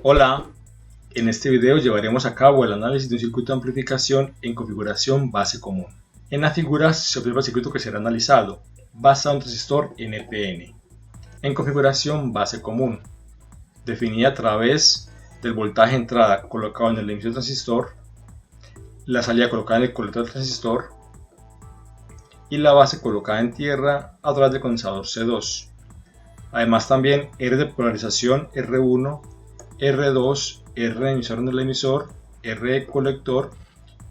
Hola, en este video llevaremos a cabo el análisis de un circuito de amplificación en configuración base común. En la figura se observa el circuito que será analizado, basado en un transistor NPN, en configuración base común, definida a través del voltaje entrada colocado en el emisor transistor, la salida colocada en el colector del transistor y la base colocada en tierra a través del condensador C2. Además también R de polarización R1, R2, R de emisor en el emisor, R de colector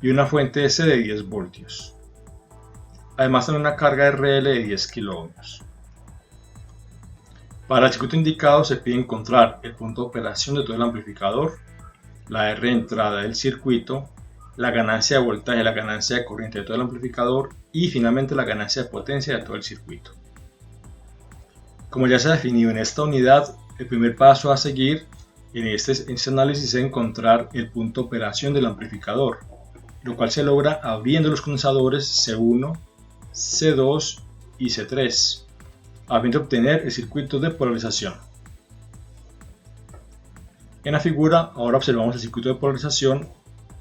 y una fuente DC de 10 voltios. Además también una carga RL de 10 kΩ. Para el circuito indicado se pide encontrar el punto de operación de todo el amplificador, la R de entrada del circuito, la ganancia de voltaje y la ganancia de corriente de todo el amplificador y finalmente la ganancia de potencia de todo el circuito. Como ya se ha definido en esta unidad, el primer paso a seguir en este análisis es encontrar el punto de operación del amplificador, lo cual se logra abriendo los condensadores C1, C2 y C3, a fin de obtener el circuito de polarización. En la figura ahora observamos el circuito de polarización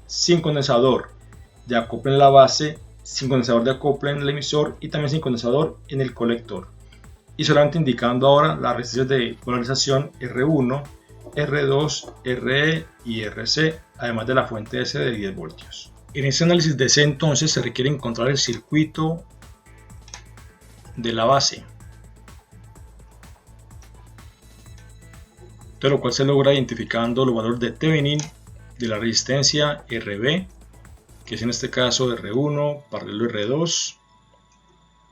sin condensador de acople en la base, sin condensador de acople en el emisor y también sin condensador en el colector. Y solamente indicando ahora las resistencias de polarización R1, R2, RE y RC, además de la fuente DC de 10 voltios. En este análisis de C entonces se requiere encontrar el circuito de la base, de lo cual se logra identificando los valores de Thevenin de la resistencia RB, que es en este caso R1 paralelo R2,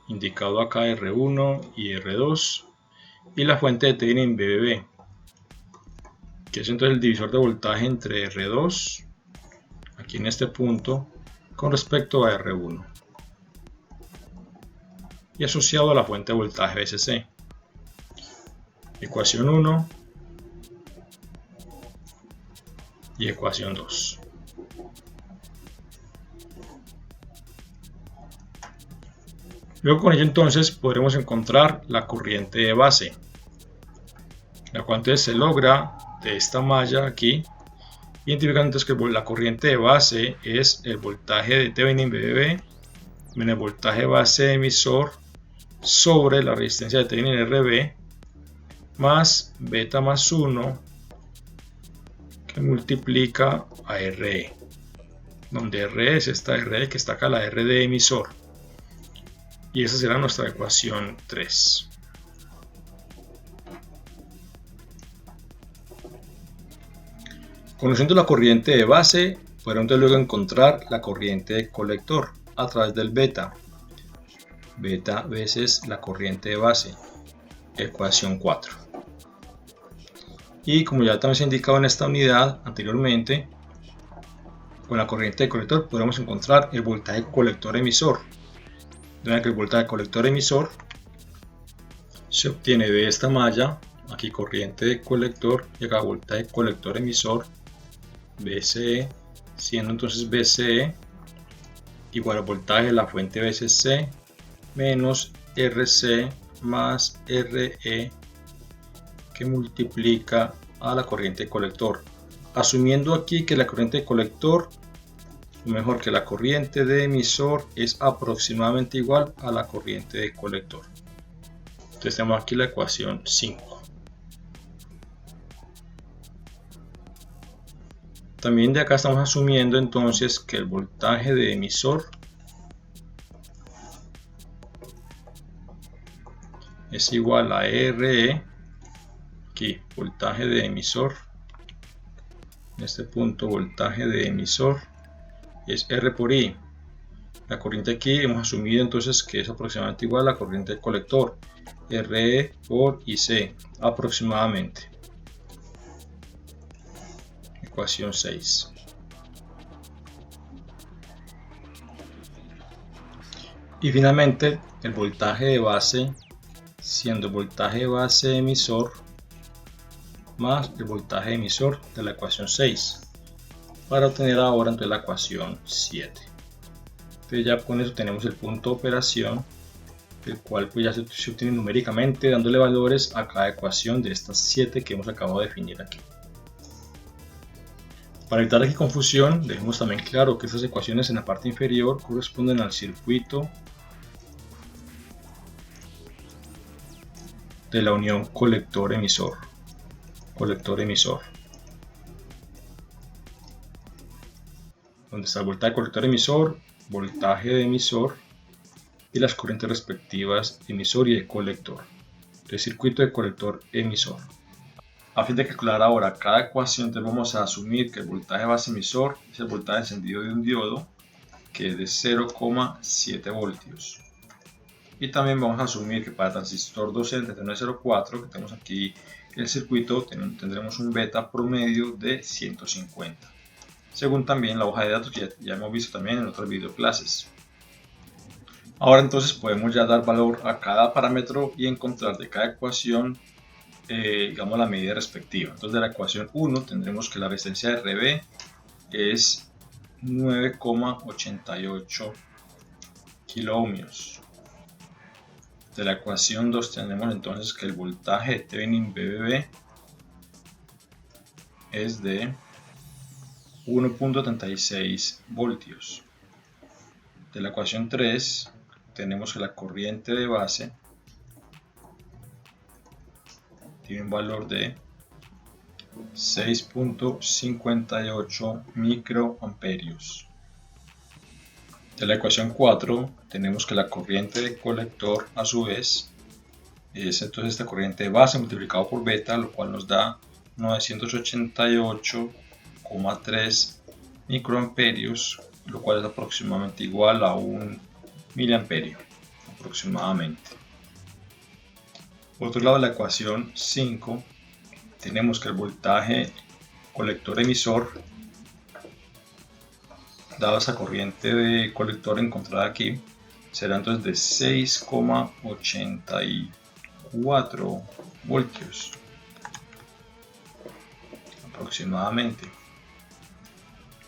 indicado acá R1 y R2, y la fuente de Thevenin BBB, que es entonces el divisor de voltaje entre R2, aquí en este punto, con respecto a R1, y asociado a la fuente de voltaje VCC. Ecuación 1 y ecuación 2. Luego con ello entonces podremos encontrar la corriente de base, la cual entonces se logra de esta malla aquí, identificando entonces que la corriente de base es el voltaje de Thevenin BBB menos el voltaje base de emisor sobre la resistencia de Thevenin RB más beta más 1 que multiplica a RE, donde RE es esta RE que está acá, la R de emisor, y esa será nuestra ecuación 3. Conociendo la corriente de base, podremos luego encontrar la corriente de colector a través del beta. Beta veces la corriente de base, ecuación 4. Y como ya también se ha indicado en esta unidad anteriormente, con la corriente de colector podemos encontrar el voltaje colector emisor, donde el voltaje colector emisor se obtiene de esta malla, aquí corriente de colector y acá voltaje colector emisor VCE, siendo entonces VCE igual al voltaje de la fuente VCC menos RC más RE que multiplica a la corriente de colector, asumiendo aquí que la corriente de colector, o mejor que la corriente de emisor, es aproximadamente igual a la corriente de colector. Entonces tenemos aquí la ecuación 5. También de acá estamos asumiendo entonces que el voltaje de emisor es igual a RE, aquí voltaje de emisor, en este punto voltaje de emisor es R por I. La corriente aquí hemos asumido entonces que es aproximadamente igual a la corriente de colector, RE por IC, aproximadamente. Ecuación 6. Y finalmente el voltaje de base, siendo el voltaje de base emisor más el voltaje emisor de la ecuación 6, para obtener ahora entonces la ecuación 7. Entonces ya con eso tenemos el punto de operación, el cual pues ya se obtiene numéricamente dándole valores a cada ecuación de estas 7 que hemos acabado de definir aquí. Para evitar aquí confusión, dejemos también claro que estas ecuaciones en la parte inferior corresponden al circuito de la unión colector-emisor. Colector-emisor. Donde está el voltaje colector-emisor, voltaje de emisor y las corrientes respectivas de emisor y de colector. El circuito de colector-emisor. A fin de calcular ahora cada ecuación, vamos a asumir que el voltaje base emisor es el voltaje encendido de un diodo, que es de 0,7 voltios. Y también vamos a asumir que para el transistor 2N3904, que tenemos aquí el circuito, tendremos un beta promedio de 150. Según también la hoja de datos que ya hemos visto también en otras videoclases. Ahora entonces podemos ya dar valor a cada parámetro y encontrar de cada ecuación digamos la medida respectiva. Entonces de la ecuación 1 tendremos que la resistencia de RB es 9,88 kiloohmios. De la ecuación 2 tenemos entonces que el voltaje de Thevenin BBB es de 1.36 voltios. De la ecuación 3 tenemos que la corriente de base tiene un valor de 6.58 microamperios. De la ecuación 4 tenemos que la corriente de colector a su vez es entonces esta corriente de base multiplicado por beta, lo cual nos da 988,3 microamperios, lo cual es aproximadamente igual a 1 miliamperio aproximadamente. Por otro lado, de la ecuación 5 tenemos que el voltaje colector emisor, dado esa corriente de colector encontrada aquí, será entonces de 6,84 voltios aproximadamente.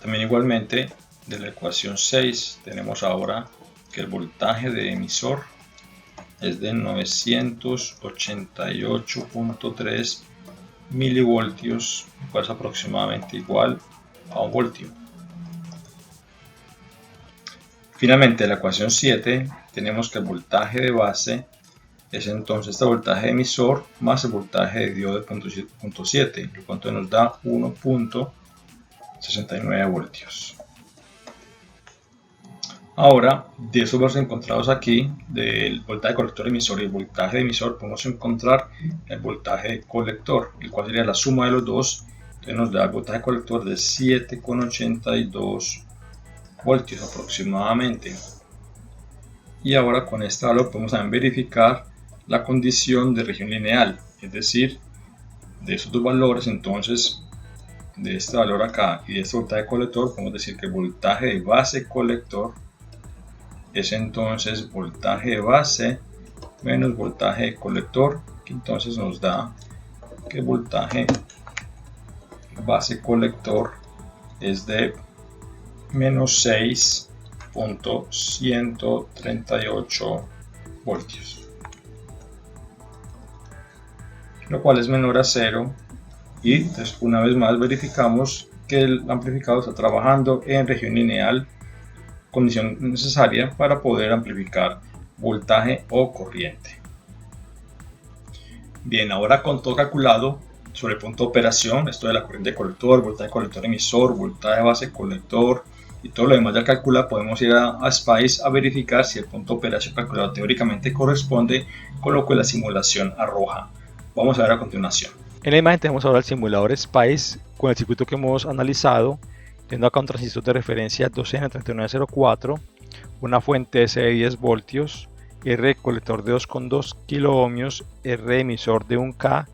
También igualmente de la ecuación 6 tenemos ahora que el voltaje de emisor es de 988,3 milivoltios, cual es aproximadamente igual a 1 voltio. Finalmente, en la ecuación 7 tenemos que el voltaje de base es entonces este voltaje de emisor más el voltaje de diodo de 0.7, lo cual nos da 1.69 voltios. Ahora, de esos valores encontrados aquí, del voltaje colector emisor y el voltaje de emisor, podemos encontrar el voltaje colector, el cual sería la suma de los dos. Entonces nos da el voltaje colector de 7,82 voltios aproximadamente. Y ahora con este valor podemos también verificar la condición de región lineal, es decir, de esos dos valores, entonces de este valor acá y de este voltaje colector, podemos decir que el voltaje de base colector es entonces voltaje de base menos voltaje de colector, que entonces nos da que el voltaje base colector es de menos 6.138 voltios, lo cual es menor a 0, y entonces una vez más verificamos que el amplificador está trabajando en región lineal, condición necesaria para poder amplificar voltaje o corriente. Bien, ahora con todo calculado sobre el punto de operación, esto de la corriente de colector, voltaje colector emisor, voltaje base colector y todo lo demás ya calcula, podemos ir a SPICE a verificar si el punto de operación calculado teóricamente corresponde con lo que la simulación arroja. Vamos a ver a continuación. En la imagen tenemos ahora el simulador SPICE con el circuito que hemos analizado, teniendo acá un transistor de referencia 2N3904, una fuente S de 10 voltios, R colector de 2,2 kiloohmios, R emisor de 1K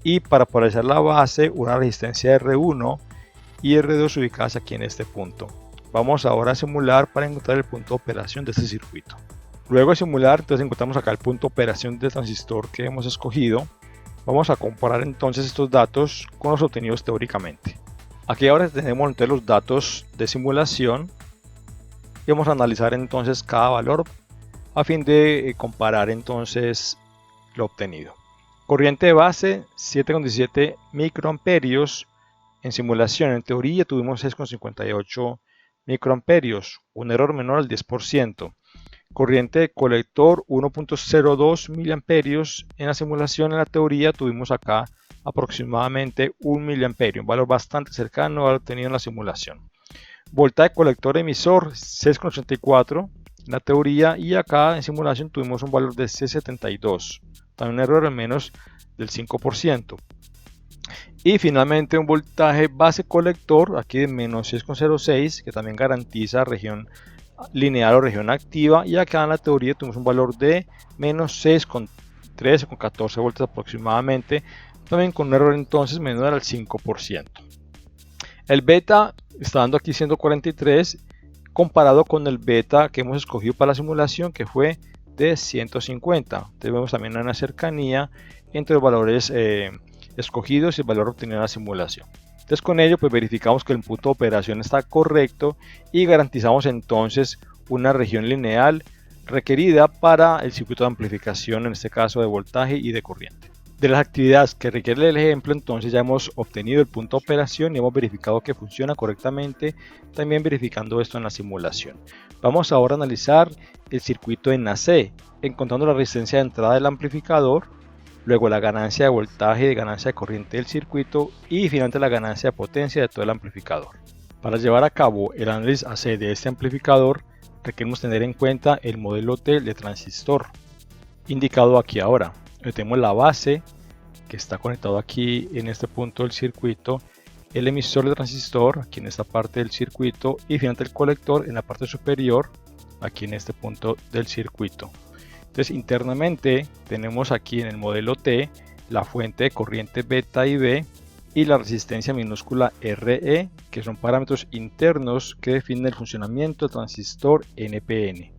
y para polarizar la base una resistencia R1 y R2 ubicadas aquí en este punto. Vamos ahora a simular para encontrar el punto de operación de este circuito. Luego de simular, entonces encontramos acá el punto de operación del transistor que hemos escogido. Vamos a comparar entonces estos datos con los obtenidos teóricamente. Aquí ahora tenemos entonces los datos de simulación y vamos a analizar entonces cada valor a fin de comparar entonces lo obtenido. Corriente de base 7,17 microamperios, En simulación, en teoría, tuvimos 6,58 microamperios, un error menor al 10%. Corriente de colector 1.02 miliamperios. En la simulación, en la teoría, tuvimos acá aproximadamente 1 miliamperio, un valor bastante cercano al obtenido en la simulación. Voltaje colector emisor 6,84 en la teoría, y acá en simulación tuvimos un valor de 6,72, también un error al menos del 5%. Y finalmente un voltaje base colector aquí de menos 6,06, que también garantiza región lineal o región activa, y acá en la teoría tuvimos un valor de menos 6,13 con 14 voltios aproximadamente, también con un error entonces menor al 5%. El beta está dando aquí 143 comparado con el beta que hemos escogido para la simulación, que fue de 150. Entonces vemos también una cercanía entre los valores escogidos y el valor obtenido en la simulación. Entonces con ello pues verificamos que el punto de operación está correcto y garantizamos entonces una región lineal requerida para el circuito de amplificación, en este caso de voltaje y de corriente. De las actividades que requiere el ejemplo, entonces ya hemos obtenido el punto de operación y hemos verificado que funciona correctamente, también verificando esto en la simulación. Vamos ahora a analizar el circuito en AC, encontrando la resistencia de entrada del amplificador, luego la ganancia de voltaje y de ganancia de corriente del circuito, y finalmente la ganancia de potencia de todo el amplificador. Para llevar a cabo el análisis AC de este amplificador, requerimos tener en cuenta el modelo T de transistor, indicado aquí ahora. Tenemos la base, que está conectado aquí en este punto del circuito, el emisor de transistor aquí en esta parte del circuito, y finalmente el colector en la parte superior aquí en este punto del circuito. Entonces internamente tenemos aquí en el modelo T la fuente de corriente beta y B y la resistencia minúscula RE, que son parámetros internos que definen el funcionamiento del transistor NPN.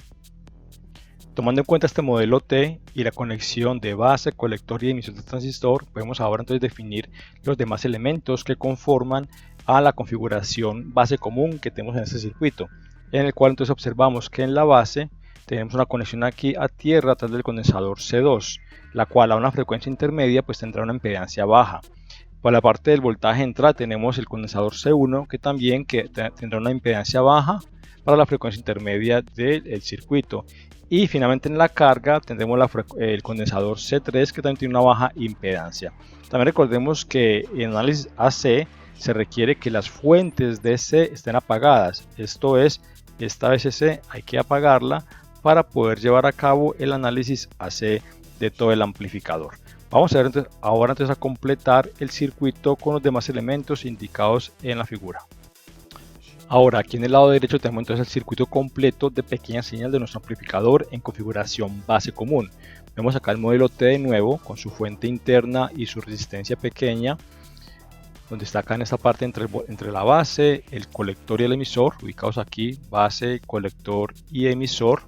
Tomando en cuenta este modelo T y la conexión de base, colector y emisor del transistor, podemos ahora entonces definir los demás elementos que conforman a la configuración base común que tenemos en este circuito, en el cual entonces observamos que en la base tenemos una conexión aquí a tierra a través del condensador C2, la cual a una frecuencia intermedia pues tendrá una impedancia baja. Por la parte del voltaje entrada tenemos el condensador C1 que también tendrá una impedancia baja para la frecuencia intermedia del circuito. Y finalmente en la carga tendremos el condensador C3 que también tiene una baja impedancia. También recordemos que en análisis AC se requiere que las fuentes DC estén apagadas. Esto es, esta VCC hay que apagarla para poder llevar a cabo el análisis AC de todo el amplificador. Vamos a ver ahora a completar el circuito con los demás elementos indicados en la figura. Ahora aquí en el lado derecho tenemos entonces el circuito completo de pequeña señal de nuestro amplificador en configuración base común. Vemos acá el modelo T de nuevo con su fuente interna y su resistencia pequeña, donde está acá en esta parte entre la base, el colector y el emisor, ubicados aquí, base, colector y emisor.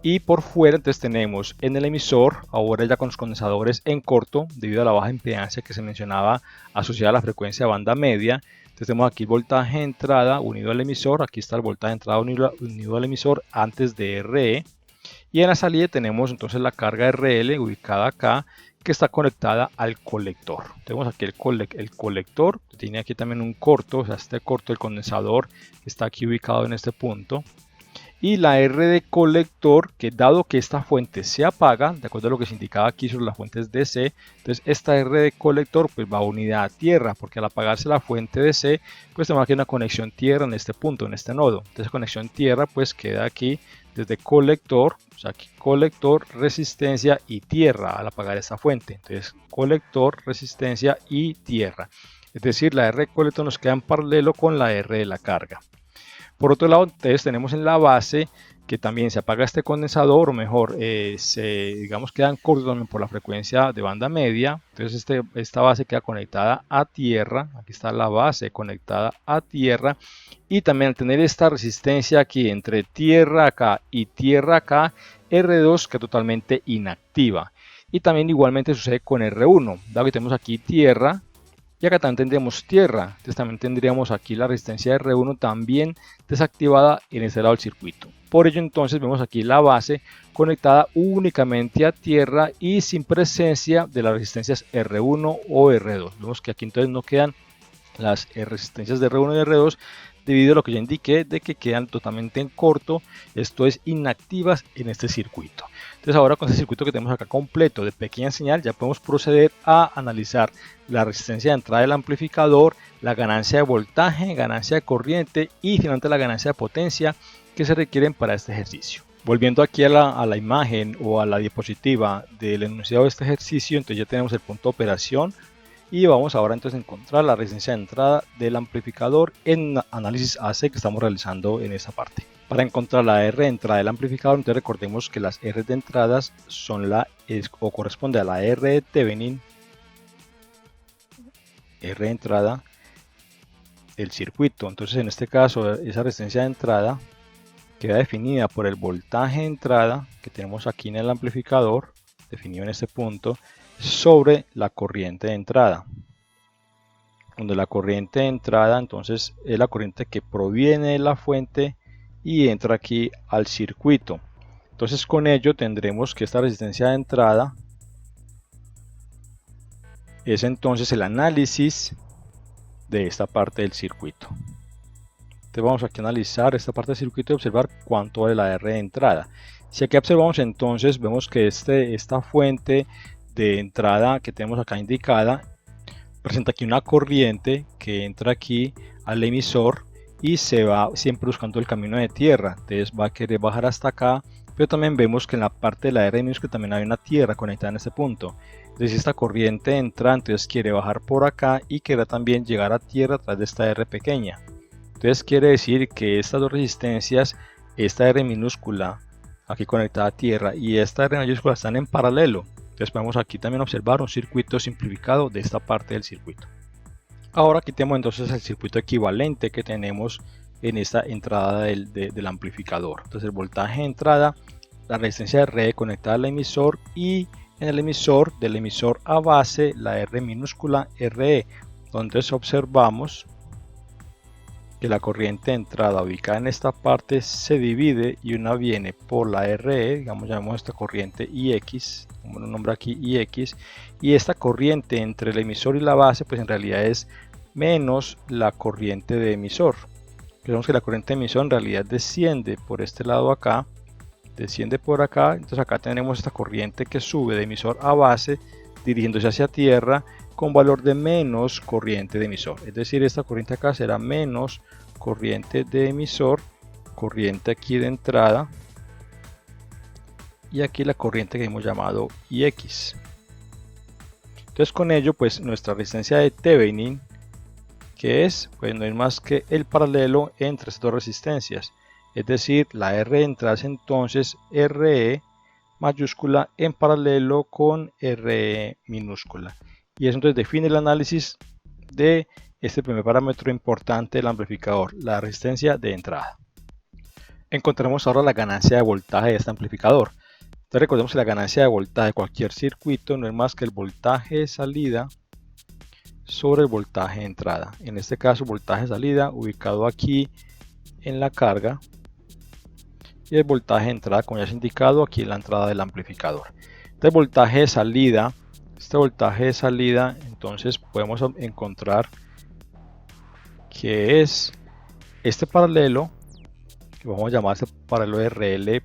Y por fuera entonces tenemos en el emisor, ahora ya con los condensadores en corto, debido a la baja impedancia que se mencionaba asociada a la frecuencia de banda media. Entonces tenemos aquí el voltaje de entrada unido al emisor, aquí está el voltaje de entrada unido al emisor antes de RE. Y en la salida tenemos entonces la carga RL ubicada acá, que está conectada al colector. Tenemos aquí el colector, que tiene aquí también un corto, o sea, este corto del condensador está aquí ubicado en este punto. Y la R de colector, que dado que esta fuente se apaga, de acuerdo a lo que se indicaba aquí sobre las fuentes DC, entonces esta R de colector pues va unida a tierra, porque al apagarse la fuente DC, pues tenemos aquí una conexión tierra en este punto, en este nodo. Entonces conexión tierra pues queda aquí desde colector, o sea aquí colector, resistencia y tierra al apagar esta fuente. Entonces colector, resistencia y tierra. Es decir, la R de colector nos queda en paralelo con la R de la carga. Por otro lado, entonces tenemos en la base que también se apaga este condensador, o mejor, digamos quedan cortos también por la frecuencia de banda media. Entonces esta base queda conectada a tierra, aquí está la base conectada a tierra, y también al tener esta resistencia aquí entre tierra acá y tierra acá, R2 queda totalmente inactiva. Y también igualmente sucede con R1, dado que tenemos aquí tierra, y acá también tendríamos tierra, entonces también tendríamos aquí la resistencia de R1 también desactivada en este lado del circuito. Por ello entonces vemos aquí la base conectada únicamente a tierra y sin presencia de las resistencias R1 o R2. Vemos que aquí entonces no quedan las resistencias de R1 y R2 debido a lo que ya indiqué de que quedan totalmente en corto, esto es inactivas en este circuito. Entonces ahora con este circuito que tenemos acá completo de pequeña señal ya podemos proceder a analizar la resistencia de entrada del amplificador, la ganancia de voltaje, ganancia de corriente y finalmente la ganancia de potencia que se requieren para este ejercicio. Volviendo aquí a la imagen o a la diapositiva del enunciado de este ejercicio, entonces ya tenemos el punto de operación y vamos ahora entonces a encontrar la resistencia de entrada del amplificador en análisis AC que estamos realizando en esta parte. Para encontrar la R de entrada del amplificador, entonces recordemos que las R de entradas son o corresponde a la R de Thevenin, R de entrada del circuito. Entonces en este caso esa resistencia de entrada queda definida por el voltaje de entrada que tenemos aquí en el amplificador, definido en este punto, sobre la corriente de entrada, donde la corriente de entrada entonces es la corriente que proviene de la fuente y entra aquí al circuito. Entonces con ello tendremos que esta resistencia de entrada es entonces el análisis de esta parte del circuito. Entonces vamos aquí a analizar esta parte del circuito y observar cuánto vale la R de entrada. Si aquí observamos entonces vemos que esta fuente de entrada que tenemos acá indicada presenta aquí una corriente que entra aquí al emisor y se va siempre buscando el camino de tierra, entonces va a querer bajar hasta acá, pero también vemos que en la parte de la R minúscula también hay una tierra conectada en este punto. Entonces esta corriente entra, entonces quiere bajar por acá y quiere también llegar a tierra a través de esta R pequeña. Entonces quiere decir que estas dos resistencias, esta R minúscula aquí conectada a tierra y esta R mayúscula están en paralelo. Entonces podemos aquí también observar un circuito simplificado de esta parte del circuito. Ahora quitemos entonces el circuito equivalente que tenemos en esta entrada del amplificador. Entonces el voltaje de entrada, la resistencia de R conectada al emisor y en el emisor, del emisor a base, la R minúscula RE, donde observamos que la corriente de entrada ubicada en esta parte se divide y una viene por la RE, digamos llamamos esta corriente IX, como lo nombra aquí IX, y esta corriente entre el emisor y la base pues en realidad es menos la corriente de emisor. Vemos que la corriente de emisor en realidad desciende por este lado acá, desciende por acá, entonces acá tenemos esta corriente que sube de emisor a base dirigiéndose hacia tierra con valor de menos corriente de emisor, es decir, esta corriente acá será menos corriente de emisor, corriente aquí de entrada y aquí la corriente que hemos llamado IX. Entonces con ello pues nuestra resistencia de Thevenin, que es pues no es más que el paralelo entre estas dos resistencias, es decir, la R de entrada es entonces RE mayúscula en paralelo con RE minúscula. Y eso entonces define el análisis de este primer parámetro importante del amplificador, la resistencia de entrada. Encontramos ahora la ganancia de voltaje de este amplificador. Entonces recordemos que la ganancia de voltaje de cualquier circuito no es más que el voltaje de salida sobre el voltaje de entrada. En este caso, voltaje de salida ubicado aquí en la carga y el voltaje de entrada, como ya se ha indicado, aquí en la entrada del amplificador. Este voltaje de salida, entonces podemos encontrar que es este paralelo, que vamos a llamar este paralelo RL',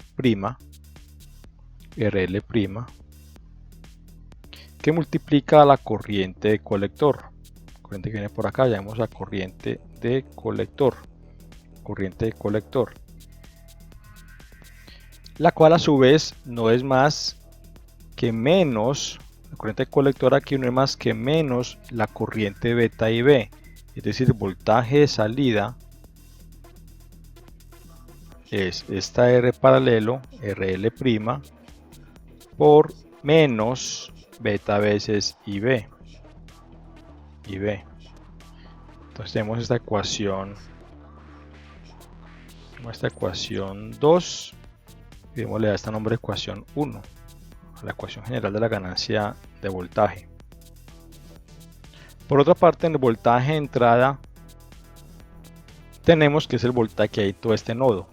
que multiplica la corriente de colector. Corriente que viene por acá, llamamos la corriente de colector. La cual a su vez no es más que menos, la corriente de colector aquí no es más que menos la corriente beta y B, es decir, el voltaje de salida es esta R paralelo, RL', por menos beta veces IB. Entonces tenemos esta ecuación 2 y démosle a esta nombre ecuación 1, la ecuación general de la ganancia de voltaje. Por otra parte, en el voltaje de entrada tenemos que es el voltaje que hay todo este nodo.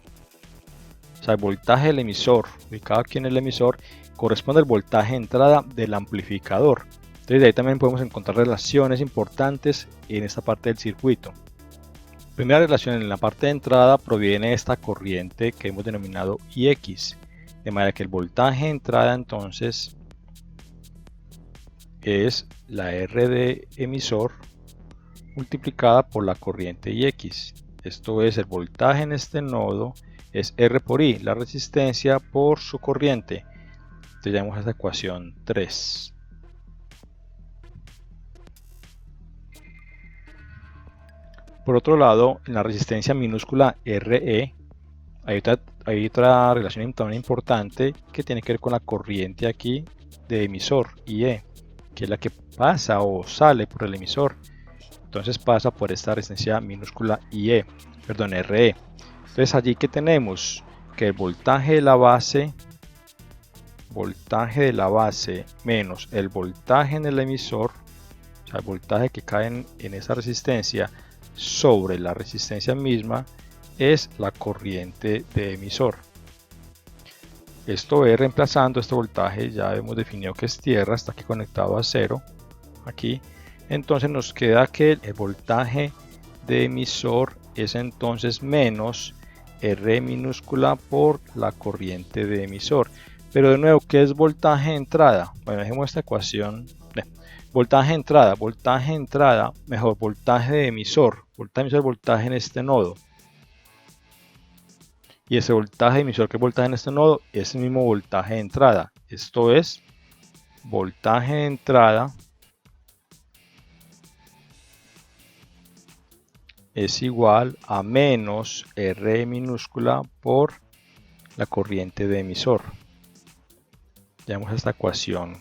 O sea, el voltaje del emisor, ubicado aquí en el emisor, corresponde al voltaje de entrada del amplificador. Entonces de ahí también podemos encontrar relaciones importantes en esta parte del circuito. Primera relación en la parte de entrada proviene de esta corriente que hemos denominado IX, de manera que el voltaje de entrada entonces es la R de emisor multiplicada por la corriente IX. Esto es, el voltaje en este nodo es R por I, la resistencia por su corriente. Entonces llamamos a esta ecuación 3. Por otro lado, en la resistencia minúscula RE hay otra relación también importante que tiene que ver con la corriente aquí de emisor IE, que es la que pasa o sale por el emisor. Entonces pasa por esta resistencia minúscula RE. Entonces allí que tenemos que el voltaje de la base menos el voltaje en el emisor, o sea el voltaje que cae en esa resistencia sobre la resistencia misma, es la corriente de emisor. Esto es, reemplazando este voltaje, ya hemos definido que es tierra, está aquí conectado a 0 aquí. Entonces nos queda que el voltaje de emisor es entonces menos R minúscula por la corriente de emisor. Pero de nuevo, ¿qué es voltaje de entrada? Bueno, dejemos esta ecuación. Voltaje de entrada, mejor, voltaje de emisor. Voltaje en este nodo. Y ese voltaje de emisor, que es voltaje en este nodo, es el mismo voltaje de entrada. Esto es, voltaje de entrada es igual a menos R minúscula por la corriente de emisor. Llamamos a esta ecuación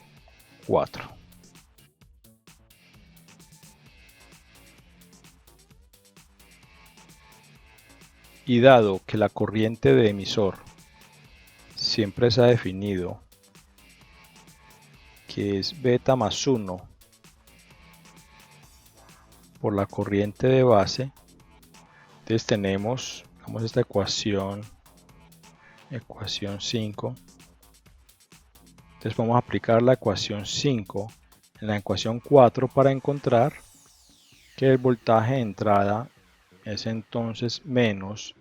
4. Y dado que la corriente de emisor siempre se ha definido que es beta más 1 por la corriente de base, entonces tenemos, vamos a esta ecuación 5. Entonces vamos a aplicar la ecuación 5 en la ecuación 4 para encontrar que el voltaje de entrada es entonces menos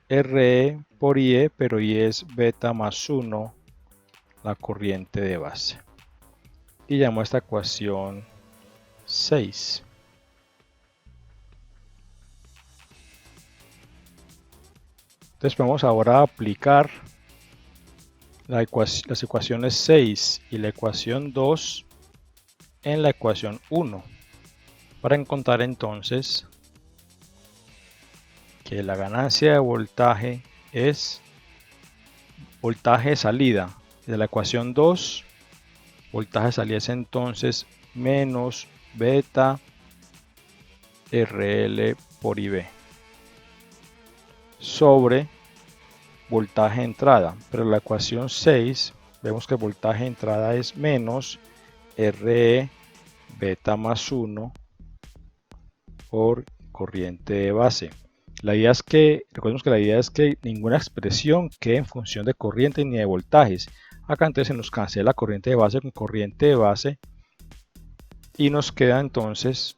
RE por IE, pero IE es beta más 1 la corriente de base. Y llamo a esta ecuación 6. Entonces vamos ahora a aplicar las ecuaciones 6 y la ecuación 2 en la ecuación 1 para encontrar entonces que la ganancia de voltaje es voltaje de salida de la ecuación 2. Voltaje de salida es entonces menos beta RL por IB sobre voltaje de entrada, pero la ecuación 6 vemos que el voltaje de entrada es menos RE beta más 1 por corriente de base. La idea es que, recordemos que la idea es que ninguna expresión quede en función de corriente ni de voltajes. Acá entonces se nos cancela la corriente de base con corriente de base y nos queda entonces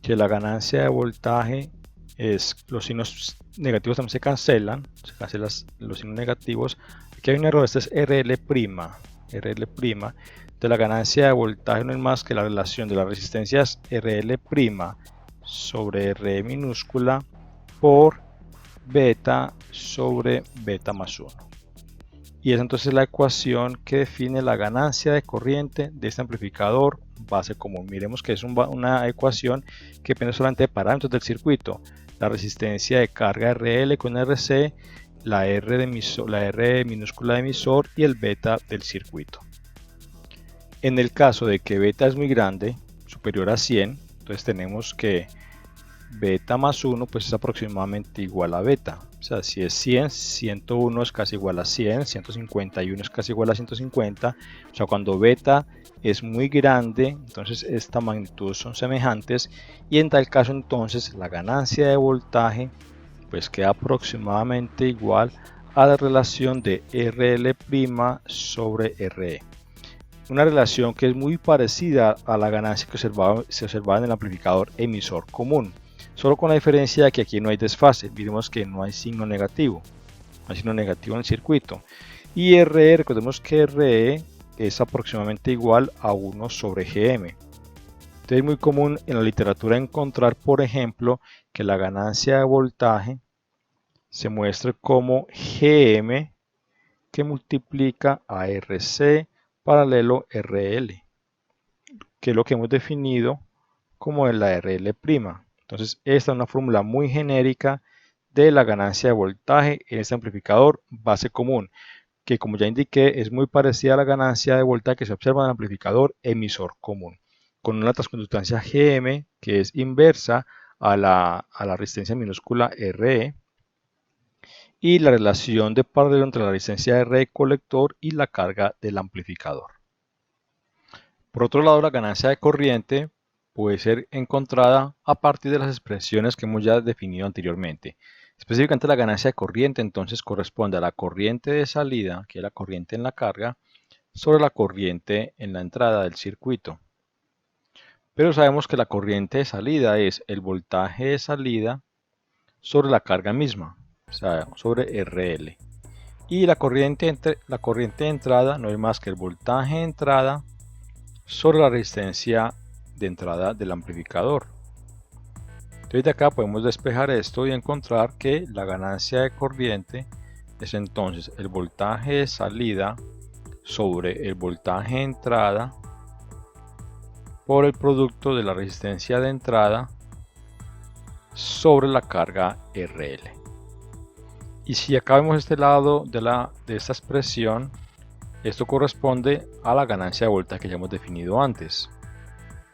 que la ganancia de voltaje es, los signos negativos también se cancelan los signos negativos. Aquí hay un error, este es RL'. Entonces la ganancia de voltaje no es más que la relación de las resistencias RL' sobre R minúscula por beta sobre beta más 1. Y es entonces la ecuación que define la ganancia de corriente de este amplificador base común. Miremos que es una ecuación que depende solamente de parámetros del circuito. La resistencia de carga RL con RC, la R minúscula de emisor y el beta del circuito. En el caso de que beta es muy grande, superior a 100, entonces tenemos que beta más 1 pues es aproximadamente igual a beta. O sea, si es 100, 101 es casi igual a 100, 151 es casi igual a 150. O sea, cuando beta es muy grande, entonces esta magnitud son semejantes. Y en tal caso entonces la ganancia de voltaje pues queda aproximadamente igual a la relación de RL' sobre RE. una relación que es muy parecida a la ganancia que se observaba en el amplificador emisor común, solo con la diferencia de que aquí no hay desfase. Miremos que no hay signo negativo, en el circuito. Y RE, recordemos que RE es aproximadamente igual a 1 sobre GM. Entonces es muy común en la literatura encontrar, por ejemplo, que la ganancia de voltaje se muestre como GM que multiplica a RC paralelo RL, que es lo que hemos definido como la RL'. Entonces esta es una fórmula muy genérica de la ganancia de voltaje en este amplificador base común, que como ya indiqué es muy parecida a la ganancia de voltaje que se observa en el amplificador emisor común, con una transconductancia GM que es inversa a la resistencia minúscula RE, y la relación de paralelo entre la resistencia RE colector y la carga del amplificador. Por otro lado, la ganancia de corriente puede ser encontrada a partir de las expresiones que hemos ya definido anteriormente. Específicamente la ganancia de corriente entonces corresponde a la corriente de salida, que es la corriente en la carga, sobre la corriente en la entrada del circuito. Pero sabemos que la corriente de salida es el voltaje de salida sobre la carga misma, o sea, sobre RL. Y la corriente de entrada no es más que el voltaje de entrada sobre la resistencia de entrada del amplificador. Entonces de acá podemos despejar esto y encontrar que la ganancia de corriente es entonces el voltaje de salida sobre el voltaje de entrada por el producto de la resistencia de entrada sobre la carga RL. Y si acá vemos este lado de esta expresión, esto corresponde a la ganancia de voltaje que ya hemos definido antes.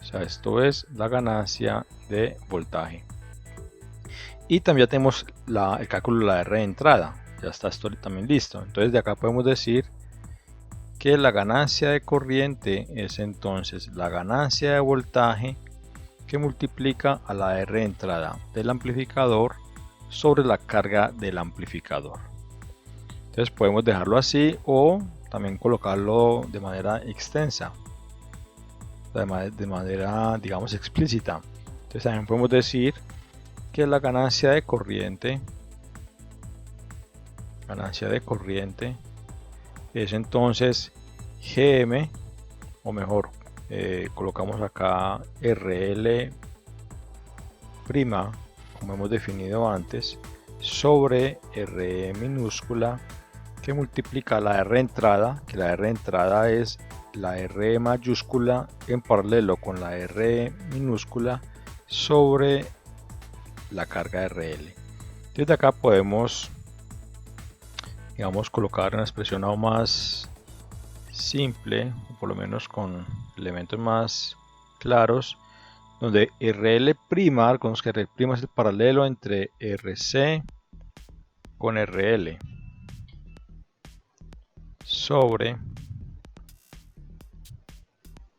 O sea, esto es la ganancia de voltaje. Y también ya tenemos el cálculo de la R de entrada. Ya está esto también listo. Entonces de acá podemos decir que la ganancia de corriente es entonces la ganancia de voltaje que multiplica a la R de entrada del amplificador sobre la carga del amplificador. Entonces podemos dejarlo así o también colocarlo de manera extensa, de manera digamos explícita. Entonces también podemos decir que la ganancia de corriente es entonces GM, o mejor, colocamos acá RL', como hemos definido antes, sobre RE minúscula que multiplica la R entrada, que la R entrada es la R mayúscula en paralelo con la R minúscula sobre la carga RL. Desde acá podemos, digamos, colocar una expresión aún más simple, o por lo menos con elementos más claros, donde RL', recordemos que RL' es el paralelo entre RC con RL sobre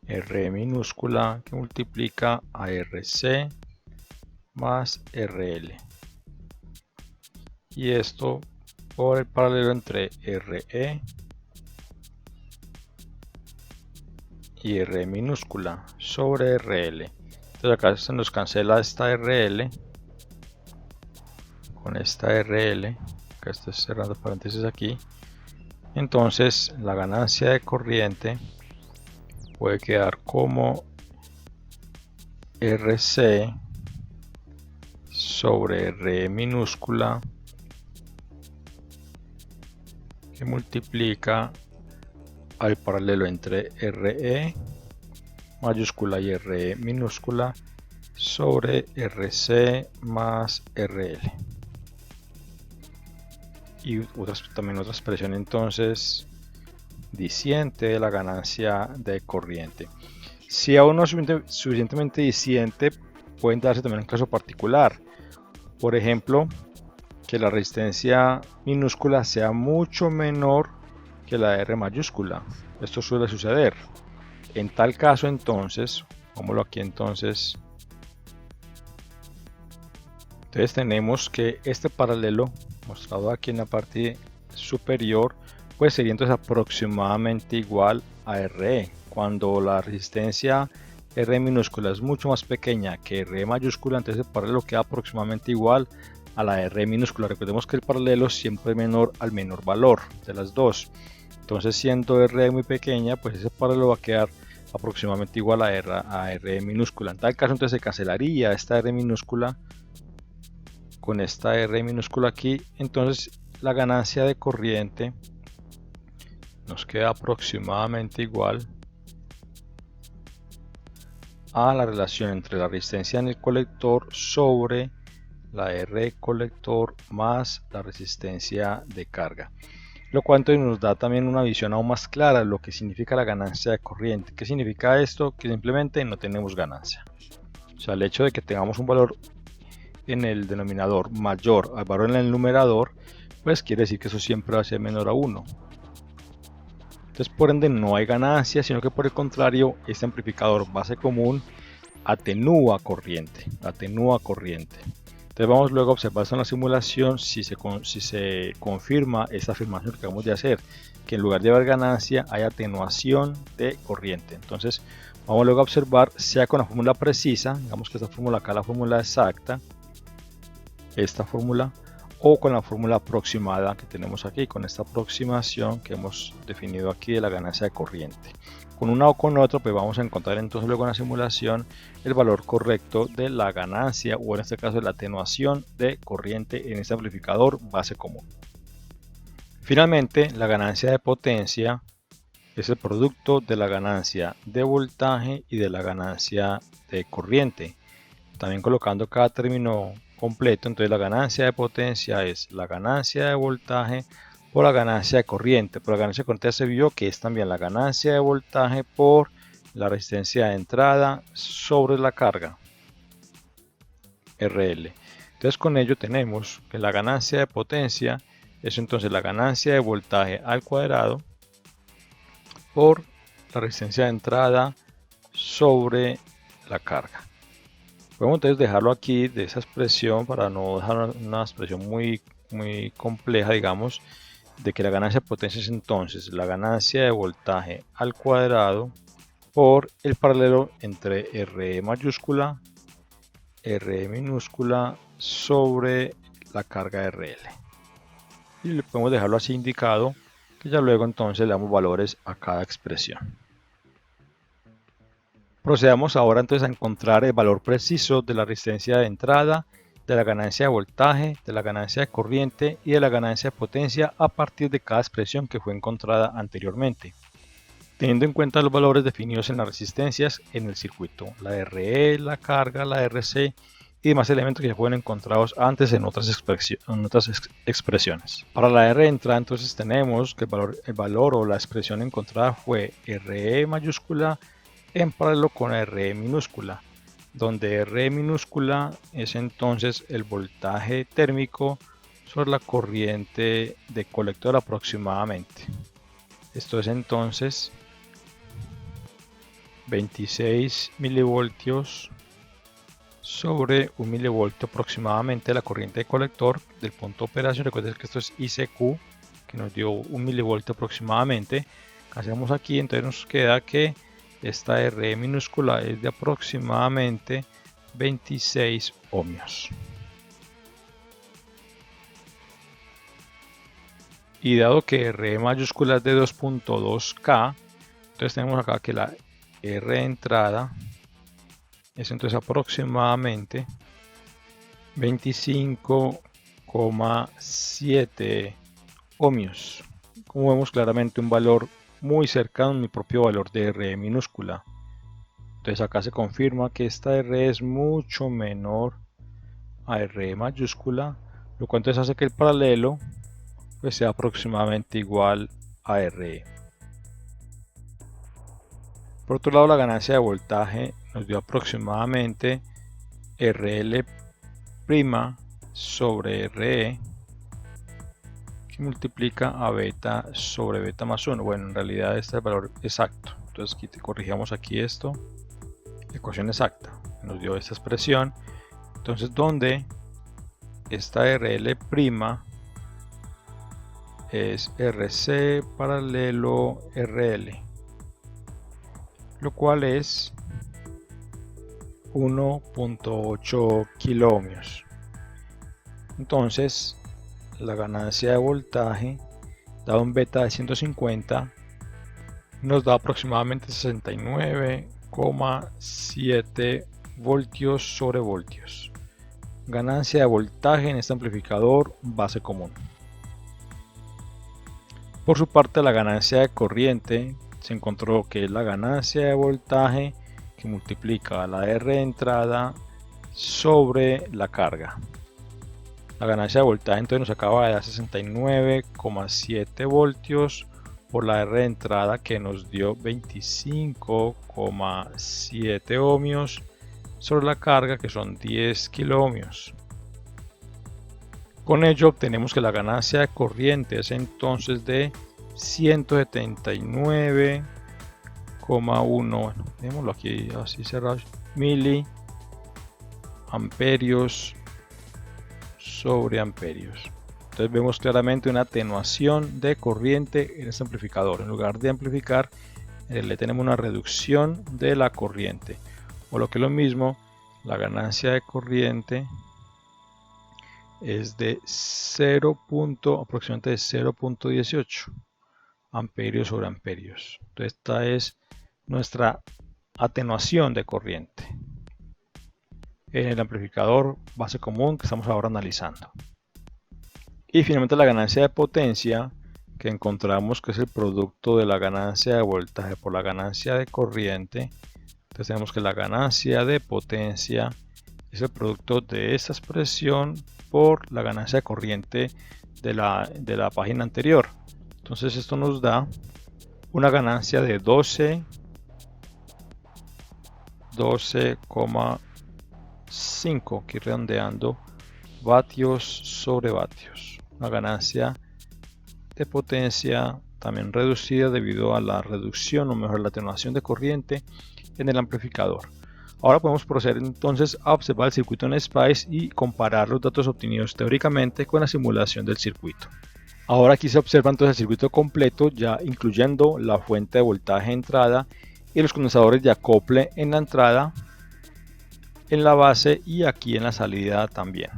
R minúscula que multiplica a RC más RL, y esto por el paralelo entre RE y R minúscula sobre RL. Entonces acá se nos cancela esta RL con esta RL, acá estoy cerrando paréntesis aquí. Entonces la ganancia de corriente puede quedar como RC sobre R minúscula que multiplica al paralelo entre RE mayúscula y RE minúscula sobre RC más RL. Y también otra expresión entonces diciente de la ganancia de corriente. Si aún no es suficientemente diciente, pueden darse también un caso particular. Por ejemplo, que la resistencia minúscula sea mucho menor que la R mayúscula. Esto suele suceder. En tal caso entonces, pongámoslo aquí entonces tenemos que este paralelo mostrado aquí en la parte superior pues sería entonces aproximadamente igual a RE. cuando la resistencia R minúscula es mucho más pequeña que R mayúscula, entonces el paralelo queda aproximadamente igual a la R minúscula. Recordemos que el paralelo siempre es menor al menor valor de las dos. Entonces, siendo R muy pequeña, pues ese paralelo va a quedar aproximadamente igual a R minúscula. En tal caso, entonces se cancelaría esta R minúscula con esta R minúscula aquí. Entonces, la ganancia de corriente nos queda aproximadamente igual a la relación entre la resistencia en el colector sobre la R colector más la resistencia de carga, lo cual nos da también una visión aún más clara de lo que significa la ganancia de corriente. ¿Qué significa esto? Que simplemente no tenemos ganancia. O sea, el hecho de que tengamos un valor en el denominador mayor al valor en el numerador, pues quiere decir que eso siempre va a ser menor a 1. Entonces, por ende, no hay ganancia, sino que por el contrario, este amplificador base común atenúa corriente. Entonces vamos luego a observar esto en la simulación si se confirma esta afirmación que acabamos de hacer, que en lugar de haber ganancia hay atenuación de corriente. Entonces vamos luego a observar, sea con la fórmula precisa, digamos que esta fórmula acá, la fórmula exacta, esta fórmula, o con la fórmula aproximada que tenemos aquí, con esta aproximación que hemos definido aquí de la ganancia de corriente. Con una o con otra, pues vamos a encontrar entonces luego en la simulación el valor correcto de la ganancia, o en este caso de la atenuación de corriente en este amplificador base común. Finalmente, la ganancia de potencia es el producto de la ganancia de voltaje y de la ganancia de corriente. También colocando cada término completo, entonces la ganancia de potencia es la ganancia de voltaje por la ganancia de corriente. Por la ganancia de corriente se vio que es también la ganancia de voltaje por la resistencia de entrada sobre la carga RL. Entonces con ello tenemos que la ganancia de potencia es entonces la ganancia de voltaje al cuadrado por la resistencia de entrada sobre la carga. Podemos entonces dejarlo aquí de esa expresión para no dejar una expresión muy compleja, digamos, de que la ganancia de potencia es entonces la ganancia de voltaje al cuadrado por el paralelo entre RE mayúscula, RE minúscula sobre la carga RL. Y le podemos dejarlo así indicado, que ya luego entonces le damos valores a cada expresión. Procedamos ahora entonces a encontrar el valor preciso de la resistencia de entrada, de la ganancia de voltaje, de la ganancia de corriente y de la ganancia de potencia a partir de cada expresión que fue encontrada anteriormente, teniendo en cuenta los valores definidos en las resistencias en el circuito, la RE, la carga, la RC y demás elementos que ya fueron encontrados antes en otras expresiones. Para la R de entrada entonces tenemos que el valor o la expresión encontrada fue RE mayúscula en paralelo con RE minúscula, donde RE minúscula es entonces el voltaje térmico sobre la corriente de colector aproximadamente. Esto es entonces 26 milivoltios sobre 1 milivoltio aproximadamente la corriente de colector del punto de operación. Recuerden que esto es ICQ, que nos dio 1 milivoltio aproximadamente. Hacemos aquí, entonces nos queda que esta RE minúscula es de aproximadamente 26 ohmios. Y dado que RE mayúscula es de 2.2K, entonces tenemos acá que la R de entrada es entonces aproximadamente 25,7 ohmios. Como vemos claramente un valor muy cercano a mi propio valor de RE minúscula. Entonces acá se confirma que esta RE es mucho menor a RE mayúscula, lo cual entonces hace que el paralelo pues sea aproximadamente igual a RE. Por otro lado, la ganancia de voltaje nos dio aproximadamente RL' sobre RE, que multiplica a beta sobre beta más 1. Bueno, en realidad este es el valor exacto. Entonces corrigimos aquí esto, ecuación exacta, nos dio esta expresión. Entonces, donde esta RL' es RC paralelo RL. lo cual es 1.8 kiloohmios. Entonces la ganancia de voltaje dado un beta de 150 nos da aproximadamente 69,7 voltios sobre voltios. Ganancia de voltaje en este amplificador base común. Por su parte, la ganancia de corriente se encontró que es la ganancia de voltaje que multiplica la R de entrada sobre la carga. La ganancia de voltaje entonces nos acaba de dar 69,7 voltios por la R de entrada, que nos dio 25,7 ohmios sobre la carga, que son 10 kiloohmios. Con ello obtenemos que la ganancia de corriente es entonces de 179,1, bueno, démoslo aquí así cerrado, miliamperios sobre amperios. Entonces vemos claramente una atenuación de corriente en este amplificador. En lugar de amplificar, le tenemos una reducción de la corriente, o lo que es lo mismo, la ganancia de corriente es de aproximadamente 0.18 amperios sobre amperios. Entonces esta es nuestra atenuación de corriente en el amplificador base común que estamos ahora analizando. Y finalmente la ganancia de potencia, que encontramos que es el producto de la ganancia de voltaje por la ganancia de corriente. Entonces tenemos que la ganancia de potencia es el producto de esta expresión por la ganancia de corriente de la página anterior. Entonces esto nos da una ganancia de 12,5, aquí redondeando, vatios sobre vatios. Una ganancia de potencia también reducida debido a la reducción, o mejor la atenuación de corriente en el amplificador. Ahora podemos proceder entonces a observar el circuito en SPICE y comparar los datos obtenidos teóricamente con la simulación del circuito. Ahora aquí se observa entonces el circuito completo, ya incluyendo la fuente de voltaje de entrada y los condensadores de acople en la entrada, en la base y aquí en la salida también.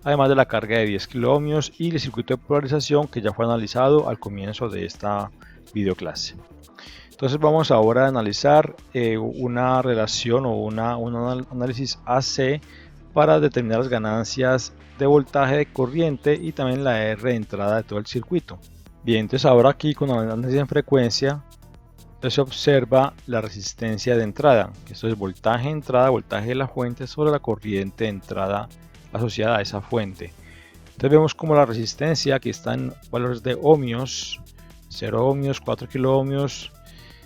Además de la carga de 10 kiloohmios y el circuito de polarización que ya fue analizado al comienzo de esta videoclase. Entonces vamos ahora a analizar una relación o un análisis AC para determinar las ganancias de voltaje de corriente y también la R de entrada de todo el circuito. Bien, entonces ahora aquí con el análisis en frecuencia se observa la resistencia de entrada, que esto es voltaje de entrada, voltaje de la fuente sobre la corriente de entrada asociada a esa fuente. Entonces vemos como la resistencia aquí está en valores de ohmios, 0 ohmios, 4 kiloohmios.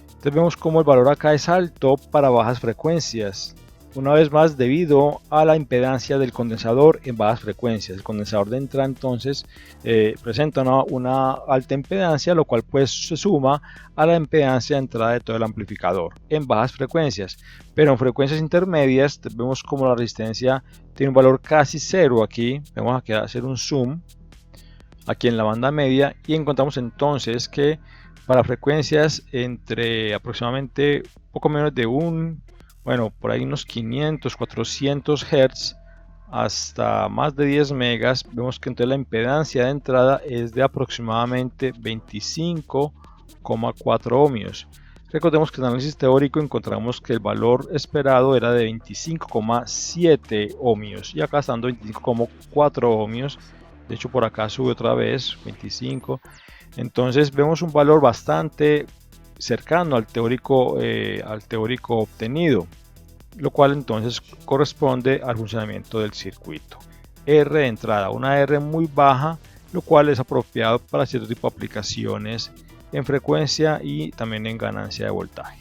Entonces vemos como el valor acá es alto para bajas frecuencias, una vez más debido a la impedancia del condensador en bajas frecuencias. El condensador de entrada entonces presenta una alta impedancia, lo cual pues se suma a la impedancia de entrada de todo el amplificador en bajas frecuencias, pero en frecuencias intermedias vemos como la resistencia tiene un valor casi cero. Aquí vamos a hacer un zoom aquí en la banda media y encontramos entonces que para frecuencias entre aproximadamente poco menos de por ahí unos 500, 400 Hz hasta más de 10 megas, vemos que entonces la impedancia de entrada es de aproximadamente 25,4 ohmios. Recordemos que en el análisis teórico encontramos que el valor esperado era de 25,7 ohmios y acá está dando 25,4 ohmios. De hecho por acá sube otra vez 25. Entonces vemos un valor bastante cercano al teórico obtenido, lo cual entonces corresponde al funcionamiento del circuito. R de entrada, una R muy baja, lo cual es apropiado para cierto tipo de aplicaciones en frecuencia y también en ganancia de voltaje.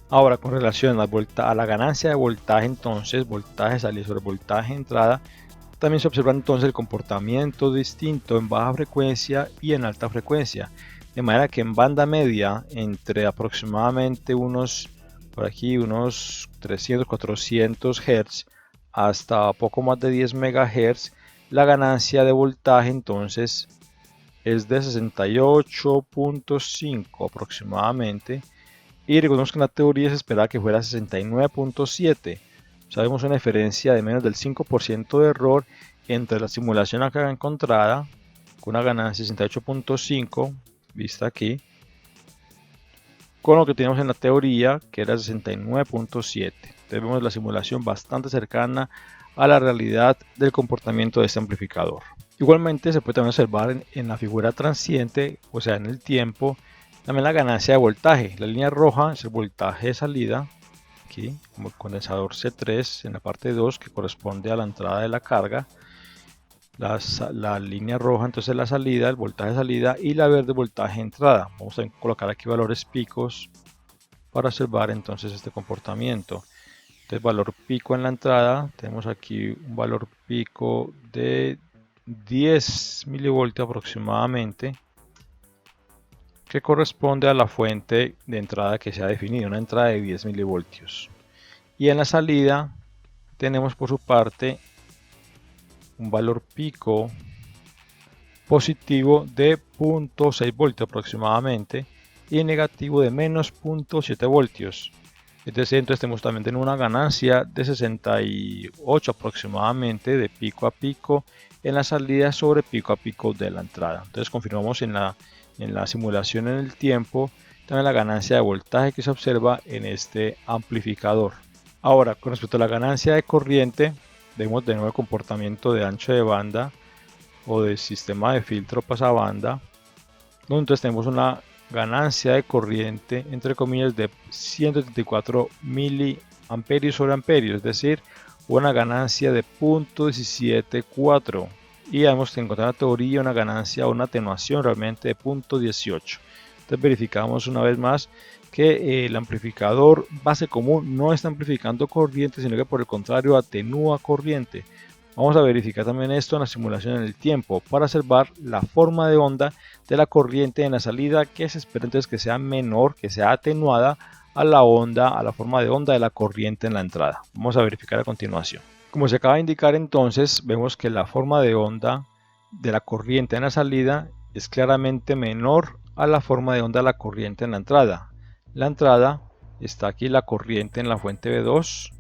Ahora con relación a la ganancia de voltaje, entonces voltaje salida sobre voltaje entrada, también se observa entonces el comportamiento distinto en baja frecuencia y en alta frecuencia, de manera que en banda media entre aproximadamente unos 300-400 Hz hasta poco más de 10 MHz, la ganancia de voltaje entonces es de 68.5 aproximadamente y recordemos que en la teoría se esperaba que fuera 69.7. Sabemos una diferencia de menos del 5% de error entre la simulación acá encontrada, con una ganancia de 68.5, vista aquí, con lo que teníamos en la teoría, que era 69.7. Entonces vemos la simulación bastante cercana a la realidad del comportamiento de este amplificador. Igualmente se puede también observar en la figura transiente, o sea en el tiempo, también la ganancia de voltaje. La línea roja es el voltaje de salida, aquí como el condensador C3 en la parte 2, que corresponde a la entrada de la carga. La línea roja entonces la salida, el voltaje de salida, y la verde voltaje de entrada. Vamos a colocar aquí valores picos para observar entonces este comportamiento. Entonces valor pico en la entrada, tenemos aquí un valor pico de 10 milivoltios aproximadamente, que corresponde a la fuente de entrada que se ha definido, una entrada de 10 milivoltios. Y en la salida tenemos por su parte un valor pico positivo de 0.6 voltios aproximadamente y negativo de menos 0.7 voltios. Es decir, entonces tenemos también una ganancia de 68 aproximadamente de pico a pico en la salida sobre pico a pico de la entrada. Entonces confirmamos en la simulación en el tiempo también la ganancia de voltaje que se observa en este amplificador. Ahora, con respecto a la ganancia de corriente, vemos de nuevo el comportamiento de ancho de banda o de sistema de filtro pasabanda, donde entonces tenemos una ganancia de corriente entre comillas de 134 miliamperios sobre amperios, es decir, una ganancia de 0.174, y hemos encontrado en la teoría una ganancia o una atenuación realmente de 0.18. Entonces verificamos una vez más que el amplificador base común no está amplificando corriente, sino que por el contrario atenúa corriente. Vamos a verificar también esto en la simulación en el tiempo para observar la forma de onda de la corriente en la salida, que se espera entonces que sea menor, que sea atenuada a la forma de onda de la corriente en la entrada. Vamos a verificar a continuación. Como se acaba de indicar entonces, vemos que la forma de onda de la corriente en la salida es claramente menor a la forma de onda de la corriente en la entrada. La entrada está aquí la corriente en la fuente B2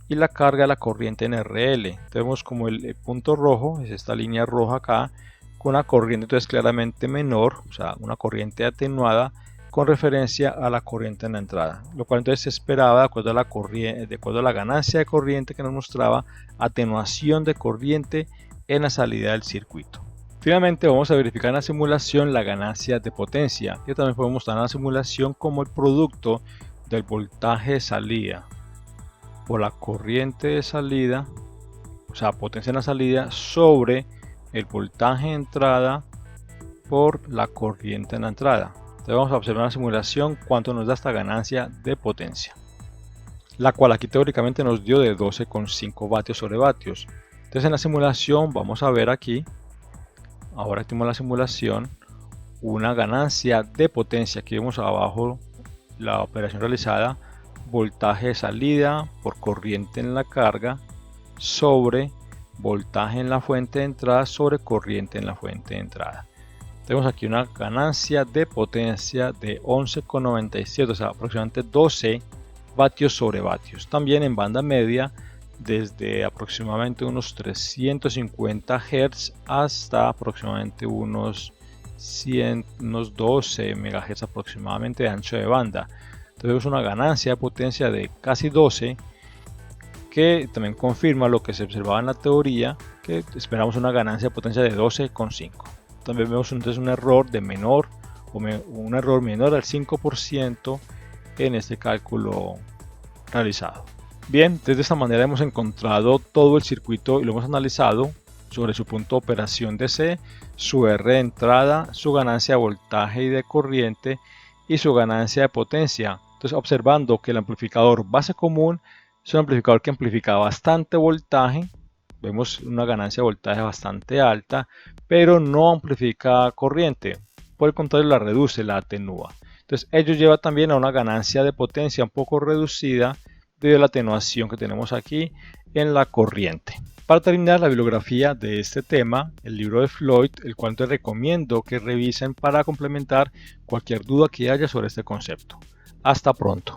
y la carga de la corriente en RL. Tenemos como el punto rojo, es esta línea roja acá, con una corriente entonces claramente menor, o sea, una corriente atenuada con referencia a la corriente en la entrada, lo cual entonces se esperaba de acuerdo a la ganancia de corriente que nos mostraba atenuación de corriente en la salida del circuito. Finalmente vamos a verificar en la simulación la ganancia de potencia, que también podemos mostrar en la simulación como el producto del voltaje de salida por la corriente de salida, o sea, potencia en la salida sobre el voltaje de entrada por la corriente en la entrada. Entonces vamos a observar en la simulación cuánto nos da esta ganancia de potencia, la cual aquí teóricamente nos dio de 12,5 vatios sobre vatios. Entonces en la simulación vamos a ver aquí, ahora tenemos la simulación, una ganancia de potencia. Aquí vemos abajo la operación realizada, voltaje de salida por corriente en la carga sobre voltaje en la fuente de entrada sobre corriente en la fuente de entrada. Tenemos aquí una ganancia de potencia de 11,97, o sea, aproximadamente 12 vatios sobre vatios. También en banda media, desde aproximadamente unos 350 Hz hasta aproximadamente unos 12 MHz aproximadamente de ancho de banda. Entonces una ganancia de potencia de casi 12, que también confirma lo que se observaba en la teoría, que esperamos una ganancia de potencia de 12,5. También vemos entonces un error de menor o un error menor al 5% en este cálculo realizado. Bien, de esta manera hemos encontrado todo el circuito y lo hemos analizado sobre su punto de operación DC, su R de entrada, su ganancia de voltaje y de corriente y su ganancia de potencia. Entonces, observando que el amplificador base común es un amplificador que amplifica bastante voltaje, vemos una ganancia de voltaje bastante alta, pero no amplifica corriente, por el contrario la reduce, la atenúa. Entonces ello lleva también a una ganancia de potencia un poco reducida debido a la atenuación que tenemos aquí en la corriente. Para terminar la bibliografía de este tema, el libro de Floyd, el cual te recomiendo que revisen para complementar cualquier duda que haya sobre este concepto. Hasta pronto.